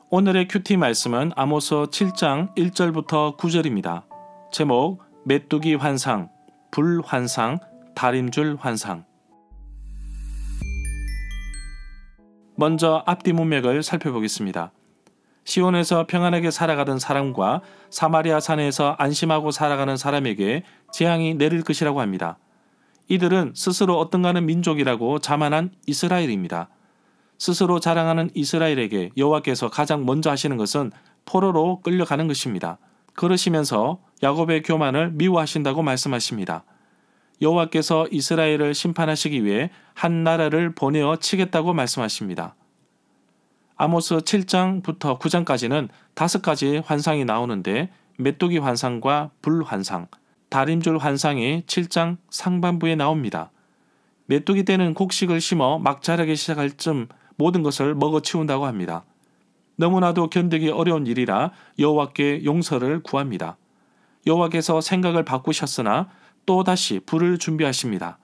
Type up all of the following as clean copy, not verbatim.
오늘의 큐티 말씀은 아모스 7장 1절부터 9절입니다. 제목 메뚜기 환상, 불 환상, 다림줄 환상. 먼저 앞뒤 문맥을 살펴보겠습니다. 시온에서 평안하게 살아가던 사람과 사마리아 산에서 안심하고 살아가는 사람에게 재앙이 내릴 것이라고 합니다. 이들은 스스로 어떤가는 민족이라고 자만한 이스라엘입니다. 스스로 자랑하는 이스라엘에게 여호와께서 가장 먼저 하시는 것은 포로로 끌려가는 것입니다. 그러시면서 야곱의 교만을 미워하신다고 말씀하십니다. 여호와께서 이스라엘을 심판하시기 위해 한 나라를 보내어 치겠다고 말씀하십니다. 아모스 7장부터 9장까지는 5가지 환상이 나오는데 메뚜기 환상과 불 환상, 다림줄 환상이 7장 상반부에 나옵니다. 메뚜기 떼는 곡식을 심어 막 자라기 시작할 쯤 모든 것을 먹어치운다고 합니다. 너무나도 견디기 어려운 일이라 여호와께 용서를 구합니다. 여호와께서 생각을 바꾸셨으나 또다시 불을 준비하십니다.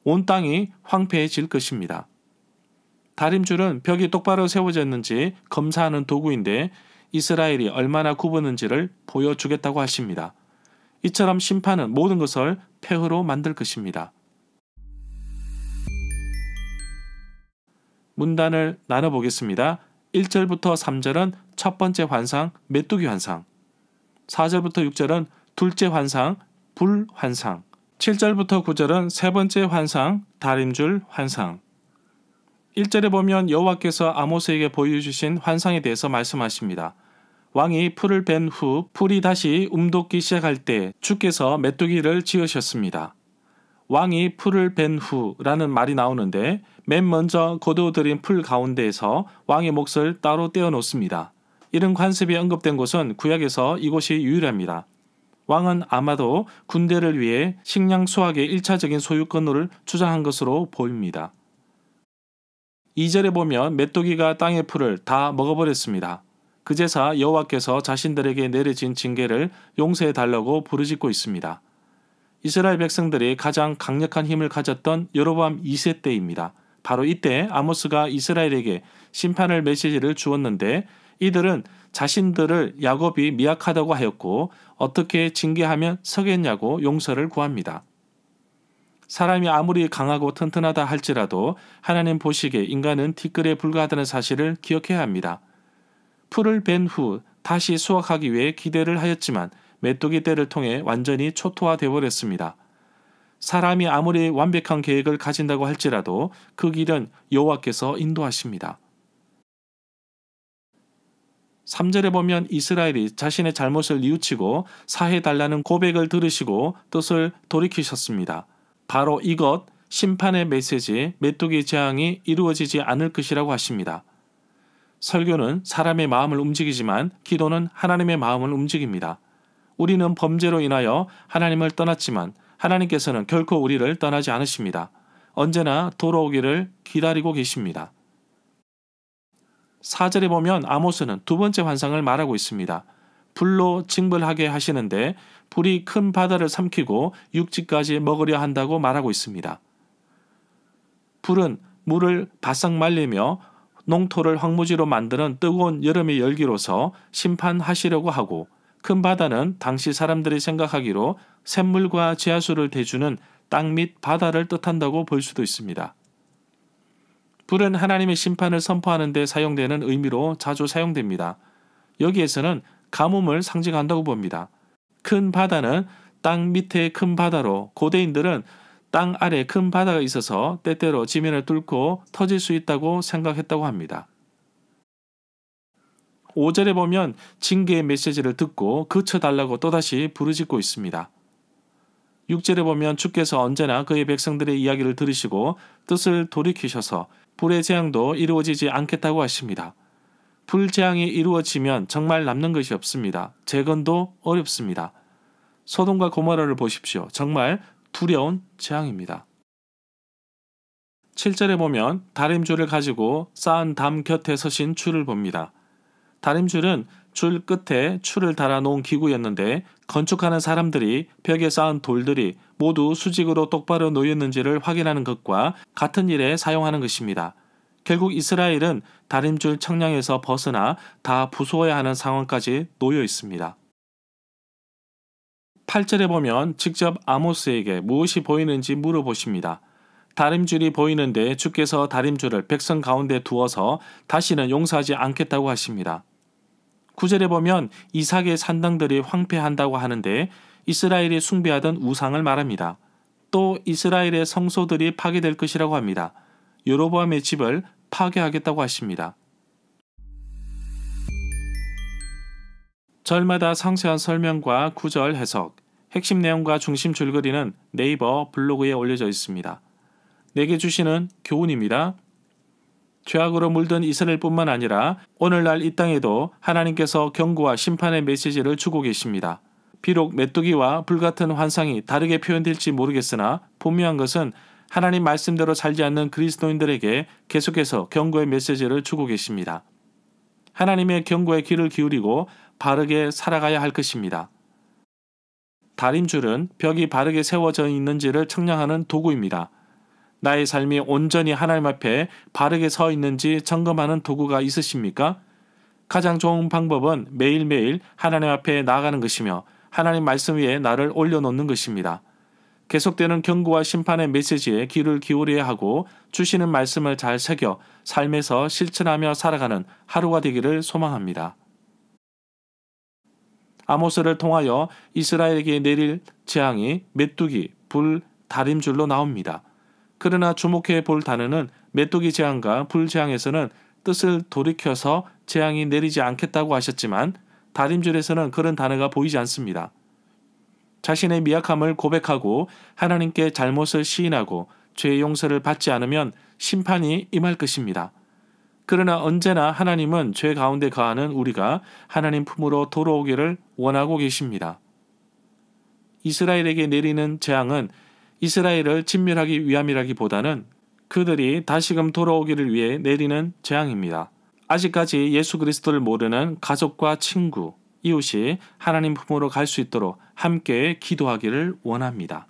온 땅이 황폐해질 것입니다. 다림줄은 벽이 똑바로 세워졌는지 검사하는 도구인데 이스라엘이 얼마나 굽었는지를 보여주겠다고 하십니다. 이처럼 심판은 모든 것을 폐허로 만들 것입니다. 문단을 나눠보겠습니다. 1절부터 3절은 첫 번째 환상, 메뚜기 환상. 4절부터 6절은 둘째 환상, 불 환상. 7절부터 9절은 세 번째 환상, 다림줄 환상. 1절에 보면 여호와께서 아모스에게 보여주신 환상에 대해서 말씀하십니다. 왕이 풀을 벤 후 풀이 다시 움돋기 시작할 때 주께서 메뚜기를 지으셨습니다. 왕이 풀을 벤 후라는 말이 나오는데 맨 먼저 거두어들인 풀 가운데에서 왕의 몫을 따로 떼어 놓습니다. 이런 관습이 언급된 곳은 구약에서 이곳이 유일합니다. 왕은 아마도 군대를 위해 식량 수확의 1차적인 소유권을 주장한 것으로 보입니다. 2절에 보면 메뚜기가 땅의 풀을 다 먹어버렸습니다. 그제서 여호와께서 자신들에게 내려진 징계를 용서해달라고 부르짖고 있습니다. 이스라엘 백성들이 가장 강력한 힘을 가졌던 여로보암 2세 때입니다. 바로 이때 아모스가 이스라엘에게 심판을 메시지를 주었는데 이들은 자신들을 야곱이 미약하다고 하였고 어떻게 징계하면 서겠냐고 용서를 구합니다. 사람이 아무리 강하고 튼튼하다 할지라도 하나님 보시기에 인간은 티끌에 불과하다는 사실을 기억해야 합니다. 풀을 벤 후 다시 수확하기 위해 기대를 하였지만 메뚜기 떼를 통해 완전히 초토화되어 버렸습니다. 사람이 아무리 완벽한 계획을 가진다고 할지라도 그 길은 여호와께서 인도하십니다. 3절에 보면 이스라엘이 자신의 잘못을 뉘우치고 사해달라는 고백을 들으시고 뜻을 돌이키셨습니다. 바로 이것, 심판의 메시지, 메뚜기 재앙이 이루어지지 않을 것이라고 하십니다. 설교는 사람의 마음을 움직이지만 기도는 하나님의 마음을 움직입니다. 우리는 범죄로 인하여 하나님을 떠났지만 하나님께서는 결코 우리를 떠나지 않으십니다. 언제나 돌아오기를 기다리고 계십니다. 4절에 보면 아모스는 두 번째 환상을 말하고 있습니다. 불로 징벌하게 하시는데 불이 큰 바다를 삼키고 육지까지 먹으려 한다고 말하고 있습니다. 불은 물을 바싹 말리며 농토를 황무지로 만드는 뜨거운 여름의 열기로서 심판하시려고 하고 큰 바다는 당시 사람들이 생각하기로 샘물과 지하수를 대주는 땅 및 바다를 뜻한다고 볼 수도 있습니다. 불은 하나님의 심판을 선포하는 데 사용되는 의미로 자주 사용됩니다. 여기에서는 가뭄을 상징한다고 봅니다. 큰 바다는 땅 밑에 큰 바다로 고대인들은 땅 아래 큰 바다가 있어서 때때로 지면을 뚫고 터질 수 있다고 생각했다고 합니다. 5절에 보면 징계의 메시지를 듣고 그쳐달라고 또다시 부르짖고 있습니다. 6절에 보면 주께서 언제나 그의 백성들의 이야기를 들으시고 뜻을 돌이키셔서 불의 재앙도 이루어지지 않겠다고 하십니다. 불재앙이 이루어지면 정말 남는 것이 없습니다. 재건도 어렵습니다. 소돔과 고모라를 보십시오. 정말 두려운 재앙입니다. 7절에 보면 다림줄을 가지고 쌓은 담 곁에 서신 줄을 봅니다. 다림줄은 줄 끝에 줄을 달아놓은 기구였는데 건축하는 사람들이 벽에 쌓은 돌들이 모두 수직으로 똑바로 놓였는지를 확인하는 것과 같은 일에 사용하는 것입니다. 결국 이스라엘은 다림줄 청량에서 벗어나 다 부수어야 하는 상황까지 놓여 있습니다. 8절에 보면 직접 아모스에게 무엇이 보이는지 물어보십니다. 다림줄이 보이는데 주께서 다림줄을 백성 가운데 두어서 다시는 용서하지 않겠다고 하십니다. 9절에 보면 이삭의 산당들이 황폐한다고 하는데 이스라엘이 숭배하던 우상을 말합니다. 또 이스라엘의 성소들이 파괴될 것이라고 합니다. 여로보암의 집을 파괴하겠다고 하십니다. 절마다 상세한 설명과 구절 해석, 핵심 내용과 중심 줄거리는 네이버 블로그에 올려져 있습니다. 내게 주시는 교훈입니다. 죄악으로 물든 이스라엘뿐만 아니라 오늘날 이 땅에도 하나님께서 경고와 심판의 메시지를 주고 계십니다. 비록 메뚜기와 불같은 환상이 다르게 표현될지 모르겠으나 분명한 것은 하나님 말씀대로 살지 않는 그리스도인들에게 계속해서 경고의 메시지를 주고 계십니다. 하나님의 경고에 귀를 기울이고 바르게 살아가야 할 것입니다. 다림줄은 벽이 바르게 세워져 있는지를 측량하는 도구입니다. 나의 삶이 온전히 하나님 앞에 바르게 서 있는지 점검하는 도구가 있으십니까? 가장 좋은 방법은 매일매일 하나님 앞에 나아가는 것이며 하나님 말씀 위에 나를 올려놓는 것입니다. 계속되는 경고와 심판의 메시지에 귀를 기울여야 하고 주시는 말씀을 잘 새겨 삶에서 실천하며 살아가는 하루가 되기를 소망합니다. 아모스를 통하여 이스라엘에게 내릴 재앙이 메뚜기, 불, 다림줄로 나옵니다. 그러나 주목해 볼 단어는 메뚜기 재앙과 불 재앙에서는 뜻을 돌이켜서 재앙이 내리지 않겠다고 하셨지만 다림줄에서는 그런 단어가 보이지 않습니다. 자신의 미약함을 고백하고 하나님께 잘못을 시인하고 죄의 용서를 받지 않으면 심판이 임할 것입니다. 그러나 언제나 하나님은 죄 가운데 거하는 우리가 하나님 품으로 돌아오기를 원하고 계십니다. 이스라엘에게 내리는 재앙은 이스라엘을 진멸하기 위함이라기보다는 그들이 다시금 돌아오기를 위해 내리는 재앙입니다. 아직까지 예수 그리스도를 모르는 가족과 친구, 이웃이 하나님 품으로 갈 수 있도록 함께 기도하기를 원합니다.